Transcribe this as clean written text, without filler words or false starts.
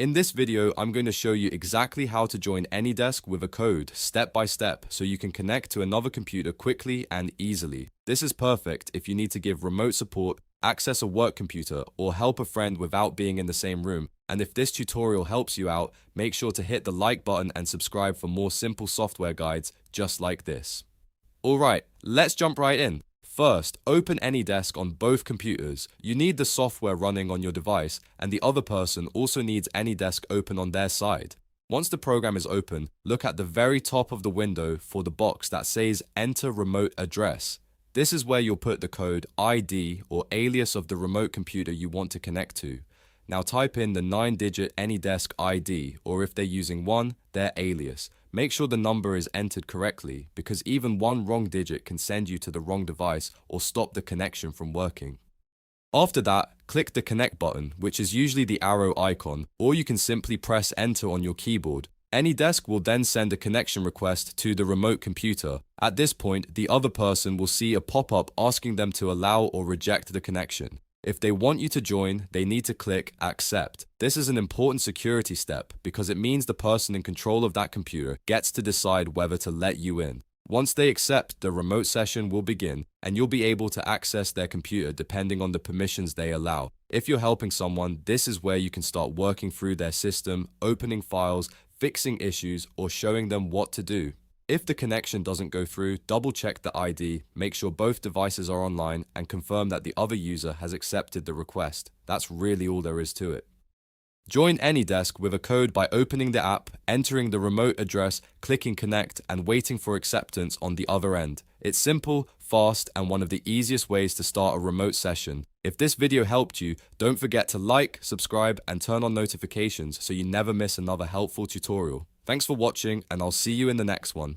In this video, I'm going to show you exactly how to join AnyDesk with a code, step by step, so you can connect to another computer quickly and easily. This is perfect if you need to give remote support, access a work computer, or help a friend without being in the same room. And if this tutorial helps you out, make sure to hit the like button and subscribe for more simple software guides just like this. Alright, let's jump right in. First, open AnyDesk on both computers. You need the software running on your device, and the other person also needs AnyDesk open on their side. Once the program is open, look at the very top of the window for the box that says Enter Remote Address. This is where you'll put the code ID or alias of the remote computer you want to connect to. Now type in the 9-digit AnyDesk ID, or if they're using one, their alias. Make sure the number is entered correctly, because even one wrong digit can send you to the wrong device or stop the connection from working. After that, click the connect button, which is usually the arrow icon, or you can simply press enter on your keyboard. AnyDesk will then send a connection request to the remote computer. At this point, the other person will see a pop-up asking them to allow or reject the connection. If they want you to join, they need to click accept. This is an important security step because it means the person in control of that computer gets to decide whether to let you in. Once they accept, the remote session will begin and you'll be able to access their computer depending on the permissions they allow. If you're helping someone, this is where you can start working through their system, opening files, fixing issues, or showing them what to do. If the connection doesn't go through, double check the ID, make sure both devices are online, and confirm that the other user has accepted the request. That's really all there is to it. Join AnyDesk with a code by opening the app, entering the remote address, clicking connect, and waiting for acceptance on the other end. It's simple, fast, and one of the easiest ways to start a remote session. If this video helped you, don't forget to like, subscribe, and turn on notifications so you never miss another helpful tutorial. Thanks for watching, and I'll see you in the next one.